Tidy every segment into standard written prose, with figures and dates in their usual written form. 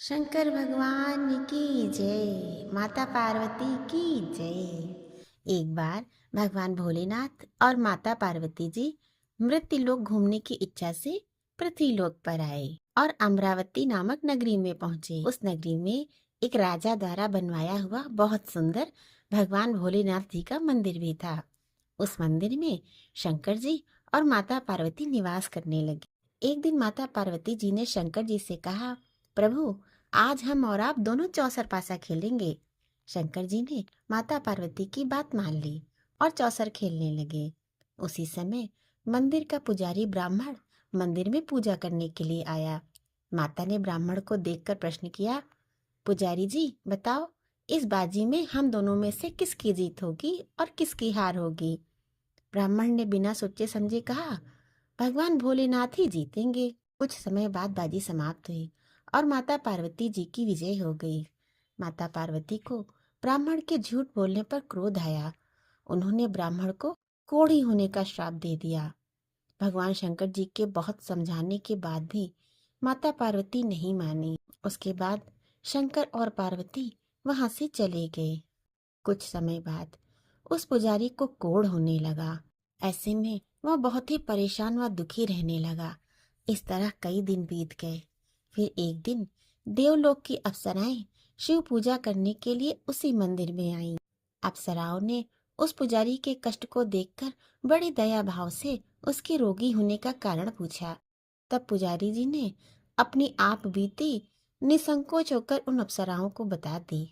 शंकर भगवान की जय, माता पार्वती की जय। एक बार भगवान भोलेनाथ और माता पार्वती जी मृत्युलोक घूमने की इच्छा से पृथ्वीलोक पर आए और अमरावती नामक नगरी में पहुंचे। उस नगरी में एक राजा द्वारा बनवाया हुआ बहुत सुंदर भगवान भोलेनाथ जी का मंदिर भी था। उस मंदिर में शंकर जी और माता पार्वती निवास करने लगे। एक दिन माता पार्वती जी ने शंकर जी से कहा, प्रभु, आज हम और आप दोनों चौसर पासा खेलेंगे। शंकर जी ने माता पार्वती की बात मान ली और चौसर खेलने लगे। उसी समय मंदिर का पुजारी ब्राह्मण मंदिर में पूजा करने के लिए आया। माता ने ब्राह्मण को देखकर प्रश्न किया, पुजारी जी बताओ, इस बाजी में हम दोनों में से किसकी जीत होगी और किसकी हार होगी? ब्राह्मण ने बिना सोचे समझे कहा, भगवान भोलेनाथ ही जीतेंगे। कुछ समय बाद बाजी समाप्त हुई और माता पार्वती जी की विजय हो गई। माता पार्वती को ब्राह्मण के झूठ बोलने पर क्रोध आया। उन्होंने ब्राह्मण को कोढ़ी होने का श्राप दे दिया। भगवान शंकर जी के बहुत समझाने के बाद भी माता पार्वती नहीं मानी। उसके बाद शंकर और पार्वती वहां से चले गए। कुछ समय बाद उस पुजारी को कोढ़ होने लगा। ऐसे में वह बहुत ही परेशान व दुखी रहने लगा। इस तरह कई दिन बीत गए। फिर एक दिन देवलोक की अप्सराएं शिव पूजा करने के लिए उसी मंदिर में आईं। अप्सराओं ने उस पुजारी के कष्ट को देखकर बड़ी दया भाव से उसके रोगी होने का कारण पूछा। तब पुजारी जी ने अपनी आप बीती निसंकोच होकर उन अप्सराओं को बता दी।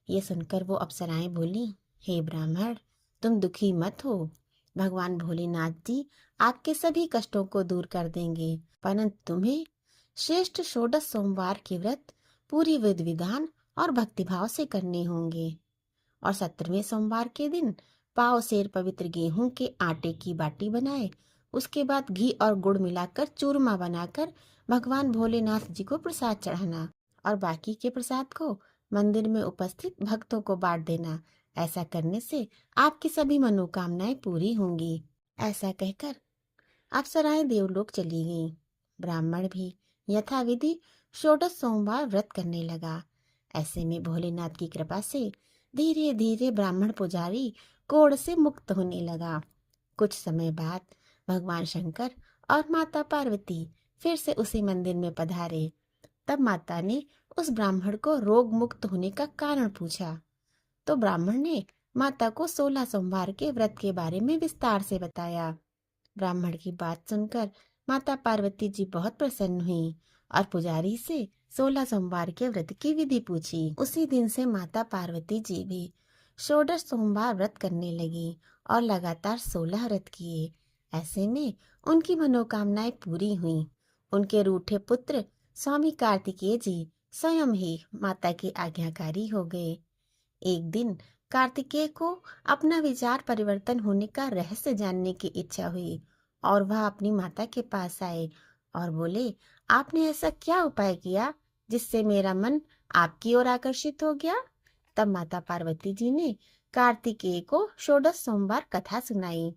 ये सुनकर वो अप्सराएं बोली, हे ब्राह्मण, तुम दुखी मत हो। भगवान भोलेनाथ जी आपके सभी कष्टों को दूर कर देंगे, परंतु तुम्हें श्रेष्ठ षोडश सोमवार के व्रत पूरी विधि विधान और भक्तिभाव से करने होंगे और 17वें सोमवार के दिन पाव सेर पवित्र गेहूं के आटे की बाटी बनाए, उसके बाद घी और गुड़ मिलाकर चूरमा बनाकर भगवान भोलेनाथ जी को प्रसाद चढ़ाना और बाकी के प्रसाद को मंदिर में उपस्थित भक्तों को बांट देना। ऐसा करने से आपकी सभी मनोकामनाएं पूरी होंगी। ऐसा कहकर अप्सराएं देवलोक चली गईं। ब्राह्मण भी यथाविधि षोडश सोमवार व्रत करने लगा। ऐसे में भोलेनाथ की कृपा से धीरे धीरे ब्राह्मण पुजारी कोढ़ से मुक्त होने लगा। कुछ समय बाद भगवान शंकर और माता पार्वती फिर से उसी मंदिर में पधारे। तब माता ने उस ब्राह्मण को रोग मुक्त होने का कारण पूछा। तो ब्राह्मण ने माता को 16 सोमवार के व्रत के बारे में विस्तार से बताया। ब्राह्मण की बात सुनकर माता पार्वती जी बहुत प्रसन्न हुई और पुजारी से 16 सोमवार के व्रत की विधि पूछी। उसी दिन से माता पार्वती जी भी षोडश सोमवार व्रत करने लगी और लगातार 16 व्रत किए। ऐसे में उनकी मनोकामनाएं पूरी हुई। उनके रूठे पुत्र स्वामी कार्तिकेय जी स्वयं ही माता के आज्ञाकारी हो गए। एक दिन कार्तिकेय को अपना विचार परिवर्तन होने का रहस्य जानने की इच्छा हुई और वह अपनी माता के पास आए और बोले, आपने ऐसा क्या उपाय किया जिससे मेरा मन आपकी ओर आकर्षित हो गया? तब माता पार्वती जी ने कार्तिकेय को षोडश सोमवार कथा सुनाई।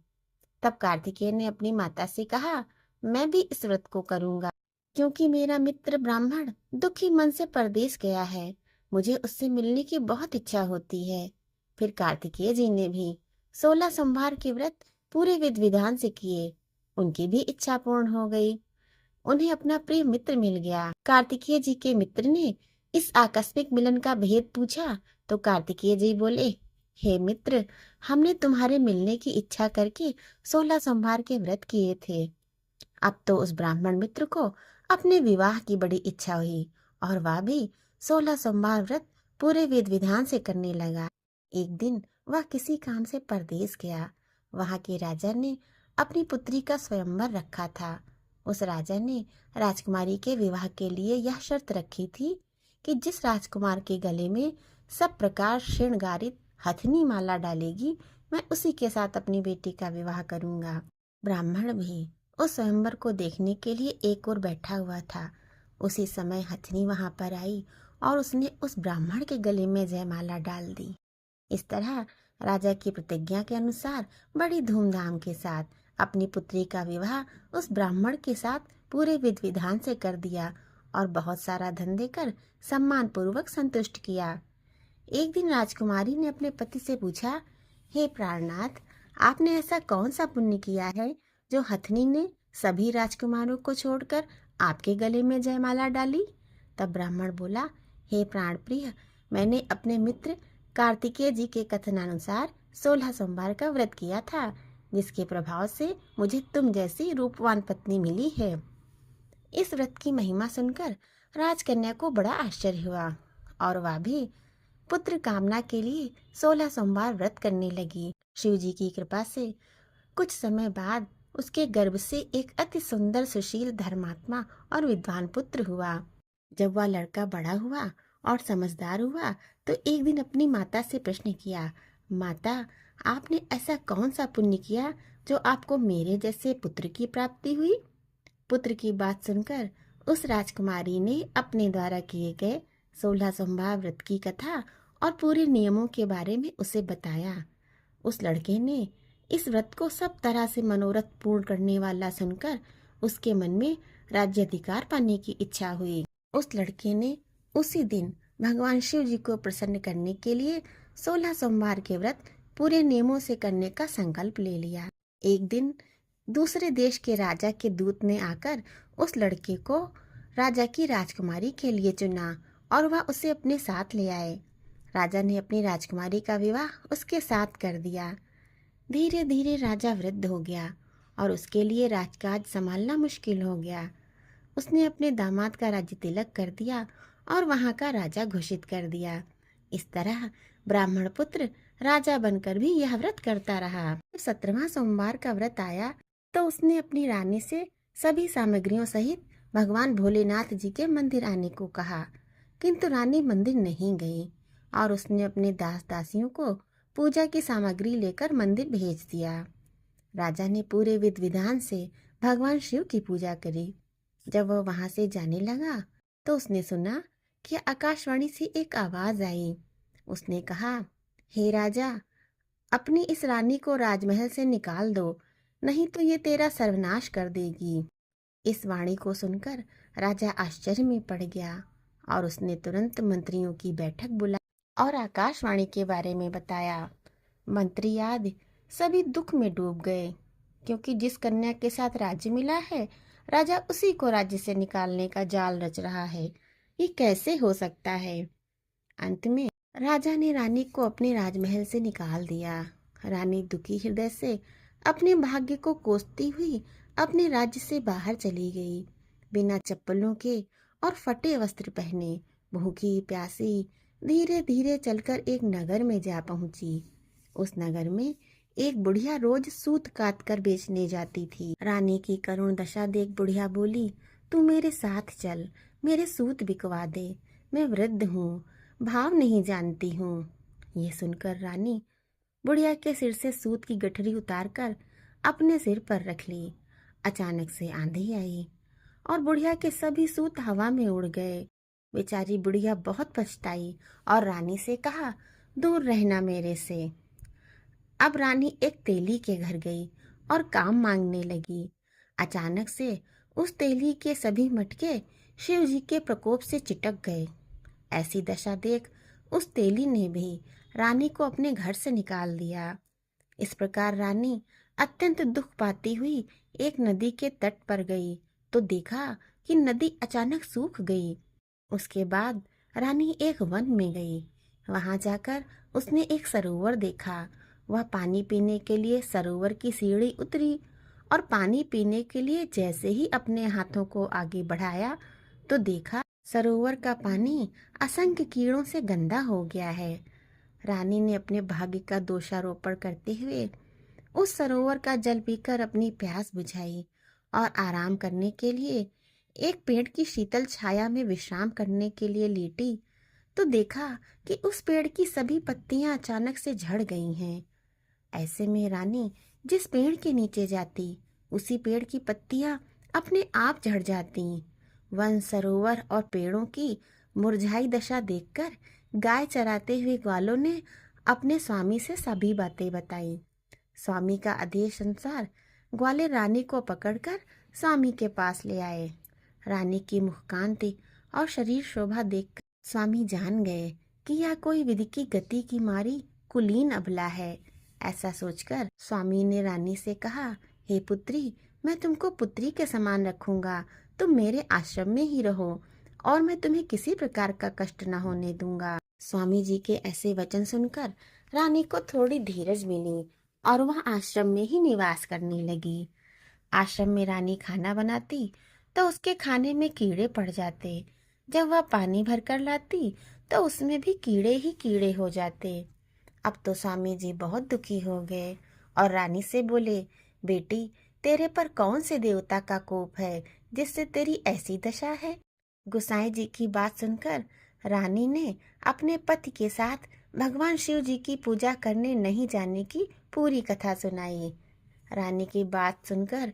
तब कार्तिकेय ने अपनी माता से कहा, मैं भी इस व्रत को करूंगा क्योंकि मेरा मित्र ब्राह्मण दुखी मन से परदेश गया है। मुझे उससे मिलने की बहुत इच्छा होती है। फिर कार्तिकेय जी ने भी 16 सोमवार के व्रत पूरे विधि विधान से किए। उनकी भी इच्छा पूर्ण हो गई। उन्हें अपना प्रिय मित्र मिल गया। कार्तिकेय जी के मित्र ने इस आकस्मिक मिलन का भेद पूछा तो कार्तिकेय जी बोले, हे मित्र, हमने तुम्हारे मिलने की इच्छा करके 16 सोमवार के व्रत किए थे। अब तो उस ब्राह्मण मित्र को अपने विवाह की बड़ी इच्छा हुई और वह भी 16 सोमवार व्रत पूरे विधि विधान से करने लगा। एक दिन वह किसी काम से परदेश गया। वहां के राजा ने अपनी पुत्री का स्वयंवर रखा था। उस राजा ने राजकुमारी के विवाह के लिए यह शर्त रखी थी कि जिस राजकुमार के गले में सब प्रकार श्रृंगारित हथनी माला डालेगी, मैं उसी के साथ अपनी बेटी का विवाह करूंगा। ब्राह्मण भी उस स्वयंवर को देखने के लिए एक ओर बैठा हुआ था। उसी समय हथनी वहां पर आई और उसने उस ब्राह्मण के गले में जयमाला डाल दी। इस तरह राजा की प्रतिज्ञा के अनुसार बड़ी धूमधाम के साथ अपनी पुत्री का विवाह उस ब्राह्मण के साथ पूरे विधि विधान से कर दिया और बहुत सारा धन देकर सम्मान पूर्वक संतुष्ट किया। एक दिन राजकुमारी ने अपने पति से पूछा, हे प्राणनाथ, आपने ऐसा कौन सा पुण्य किया है जो हथनी ने सभी राजकुमारों को छोड़कर आपके गले में जयमाला डाली? तब ब्राह्मण बोला, हे प्राण प्रिय, मैंने अपने मित्र कार्तिकेय जी के कथनानुसार 16 सोमवार का व्रत किया था, जिसके प्रभाव से मुझे तुम जैसी रूपवान पत्नी मिली है। इस व्रत की महिमा सुनकर राजकन्या को बड़ा आश्चर्य हुआ और वह भी पुत्र कामना के लिए 16 सोमवार व्रत करने लगी। शिव जी की कृपा से कुछ समय बाद उसके गर्भ से एक अति सुंदर, सुशील, धर्मात्मा और विद्वान पुत्र हुआ। जब वह लड़का बड़ा हुआ और समझदार हुआ तो एक दिन अपनी माता से प्रश्न किया, माता, आपने ऐसा कौन सा पुण्य किया जो आपको मेरे जैसे पुत्र की प्राप्ति हुई? पुत्र की बात सुनकर उस राजकुमारी ने अपने द्वारा किए गए 16 सोमवार व्रत की कथा और पूरे नियमों के बारे में उसे बताया। उस लड़के ने इस व्रत को सब तरह से मनोरथ पूर्ण करने वाला सुनकर उसके मन में राज्याधिकार पाने की इच्छा हुई। उस लड़के ने उसी दिन भगवान शिव जी को प्रसन्न करने के लिए 16 सोमवार के व्रत पूरे नियमों से करने का संकल्प ले लिया। एक दिन दूसरे देश के राजा के दूत ने आकर उस लड़के को राजा की राजकुमारी के लिए चुना और वह उसे अपने साथ ले आए। राजा ने अपनी राजकुमारी का विवाह उसके साथ कर दिया। धीरे धीरे राजा वृद्ध हो गया और उसके लिए राजकाज संभालना मुश्किल हो गया। उसने अपने दामाद का राज्य तिलक कर दिया और वहां का राजा घोषित कर दिया। इस तरह ब्राह्मण पुत्र राजा बनकर भी यह व्रत करता रहा। जब 17वां सोमवार का व्रत आया तो उसने अपनी रानी से सभी सामग्रियों सहित भगवान भोलेनाथ जी के मंदिर आने को कहा, किंतु रानी मंदिर नहीं गई और उसने अपने दास दासियों को पूजा की सामग्री लेकर मंदिर भेज दिया। राजा ने पूरे विधि विधान से भगवान शिव की पूजा करी। जब वह वहां से जाने लगा तो उसने सुना कि आकाशवाणी से एक आवाज आई। उसने कहा, हे राजा, अपनी इस रानी को राजमहल से निकाल दो, नहीं तो ये तेरा सर्वनाश कर देगी। इस वाणी को सुनकर राजा आश्चर्य में पड़ गया और उसने तुरंत मंत्रियों की बैठक बुलाई और आकाशवाणी के बारे में बताया। मंत्री आदि सभी दुख में डूब गए, क्योंकि जिस कन्या के साथ राज्य मिला है, राजा उसी को राज्य से निकालने का जाल रच रहा है। ये कैसे हो सकता है? अंत में राजा ने रानी को अपने राजमहल से निकाल दिया। रानी दुखी हृदय से अपने भाग्य को कोसती हुई अपने राज्य से बाहर चली गई। बिना चप्पलों के और फटे वस्त्र पहने, भूखी प्यासी, धीरे धीरे चलकर एक नगर में जा पहुंची। उस नगर में एक बुढ़िया रोज सूत काट कर बेचने जाती थी। रानी की करुण दशा देख बुढ़िया बोली, तू मेरे साथ चल, मेरे सूत बिकवा दे, मैं वृद्ध हूँ, भाव नहीं जानती हूँ। ये सुनकर रानी बुढ़िया के सिर से सूत की गठरी उतारकर अपने सिर पर रख ली। अचानक से आंधी आई और बुढ़िया के सभी सूत हवा में उड़ गए। बेचारी बुढ़िया बहुत पछताई और रानी से कहा, दूर रहना मेरे से। अब रानी एक तेली के घर गई और काम मांगने लगी। अचानक से उस तेली के सभी मटके शिव जी के प्रकोप से चिटक गए। ऐसी दशा देख उस तेली ने भी रानी को अपने घर से निकाल दिया। इस प्रकार रानी अत्यंत दुख पाती हुई एक नदी के तट पर गई तो देखा कि नदी अचानक सूख गई। उसके बाद रानी एक वन में गई। वहां जाकर उसने एक सरोवर देखा। वह पानी पीने के लिए सरोवर की सीढ़ी उतरी और पानी पीने के लिए जैसे ही अपने हाथों को आगे बढ़ाया तो देखा सरोवर का पानी असंख्य कीड़ों से गंदा हो गया है। रानी ने अपने भाग्य का दोषारोपण करते हुए उस सरोवर का जल पीकर अपनी प्यास बुझाई और आराम करने के लिए एक पेड़ की शीतल छाया में विश्राम करने के लिए लेटी तो देखा कि उस पेड़ की सभी पत्तियां अचानक से झड़ गई हैं। ऐसे में रानी जिस पेड़ के नीचे जाती, उसी पेड़ की पत्तियां अपने आप झड़ जाती। वन, सरोवर और पेड़ों की मुरझाई दशा देखकर गाय चराते हुए ग्वालों ने अपने स्वामी से सभी बातें बताई। स्वामी का आदेश अनुसार ग्वाले रानी को पकड़कर स्वामी के पास ले आए। रानी की मुखकांति और शरीर शोभा देखकर स्वामी जान गए कि यह कोई विधि की गति की मारी कुलीन अबला है। ऐसा सोचकर स्वामी ने रानी से कहा, हे पुत्री, मैं तुमको पुत्री के समान रखूंगा। तुम मेरे आश्रम में ही रहो और मैं तुम्हें किसी प्रकार का कष्ट न होने दूंगा। स्वामी जी के ऐसे वचन सुनकर रानी को थोड़ी धीरज मिली और वह आश्रम में ही निवास करने लगी। आश्रम में रानी खाना बनाती तो उसके खाने में कीड़े पड़ जाते। जब वह पानी भरकर लाती तो उसमें भी कीड़े ही कीड़े हो जाते। अब तो स्वामी जी बहुत दुखी हो गए और रानी से बोले, बेटी, तेरे पर कौन से देवता का कोप है जिससे तेरी ऐसी दशा है? गोसाई जी की बात सुनकर रानी ने अपने पति के साथ भगवान शिव जी की पूजा करने नहीं जाने की पूरी कथा सुनाई। रानी की बात सुनकर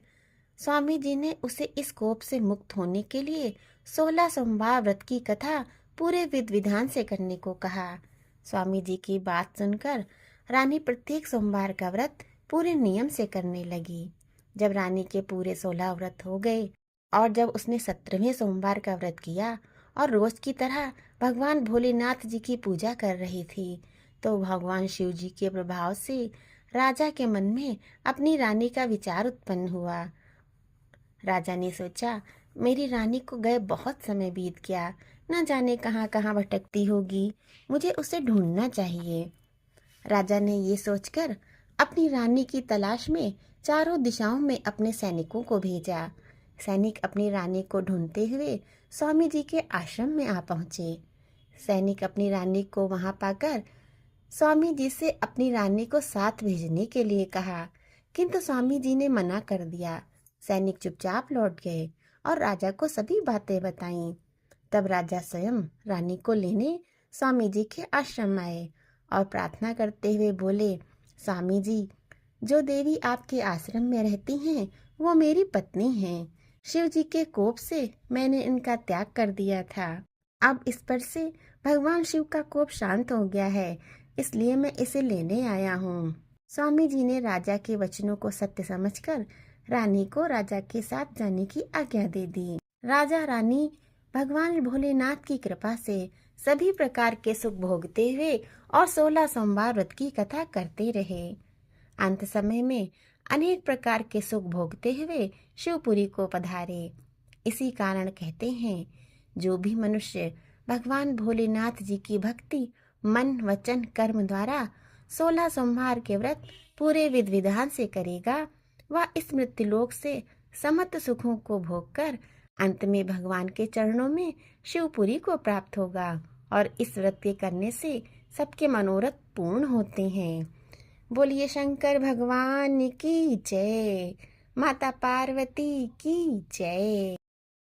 स्वामी जी ने उसे इस कोप से मुक्त होने के लिए 16 सोमवार व्रत की कथा पूरे विधि विधान से करने को कहा। स्वामी जी की बात सुनकर रानी प्रत्येक सोमवार का व्रत पूरे नियम से करने लगी। जब रानी के पूरे 16 व्रत हो गए और जब उसने 17वें सोमवार का व्रत किया और रोज की तरह भगवान भोलेनाथ जी की पूजा कर रही थी, तो भगवान शिव जी के प्रभाव से राजा के मन में अपनी रानी का विचार उत्पन्न हुआ। राजा ने सोचा, मेरी रानी को गए बहुत समय बीत गया, न जाने कहाँ कहाँ भटकती होगी, मुझे उसे ढूंढना चाहिए। राजा ने ये सोचकर अपनी रानी की तलाश में चारों दिशाओं में अपने सैनिकों को भेजा। सैनिक अपनी रानी को ढूंढते हुए स्वामी जी के आश्रम में आ पहुंचे। सैनिक अपनी रानी को वहां पाकर स्वामी जी से अपनी रानी को साथ भेजने के लिए कहा, किंतु स्वामी जी ने मना कर दिया। सैनिक चुपचाप लौट गए और राजा को सभी बातें बताईं। तब राजा स्वयं रानी को लेने स्वामी जी के आश्रम आए और प्रार्थना करते हुए बोले, स्वामी जी, जो देवी आपके आश्रम में रहती हैं वो मेरी पत्नी हैं। शिव जी के कोप से मैंने इनका त्याग कर दिया था। अब इस पर से भगवान शिव का कोप शांत हो गया है, इसलिए मैं इसे लेने आया हूँ। स्वामी जी ने राजा के वचनों को सत्य समझकर रानी को राजा के साथ जाने की आज्ञा दे दी। राजा रानी भगवान भोलेनाथ की कृपा से सभी प्रकार के सुख भोगते हुए और 16 सोमवार व्रत की कथा करते रहे। अंत समय में अनेक प्रकार के सुख भोगते हुए शिवपुरी को पधारे। इसी कारण कहते हैं, जो भी मनुष्य भगवान भोलेनाथ जी की भक्ति मन वचन कर्म द्वारा 16 सोमवार के व्रत पूरे विधि विधान से करेगा, वह इस मृत्युलोक से समस्त सुखों को भोगकर अंत में भगवान के चरणों में शिवपुरी को प्राप्त होगा और इस व्रत के करने से सबके मनोरथ पूर्ण होते हैं। बोलिए शंकर भगवान की जय, माता पार्वती की जय।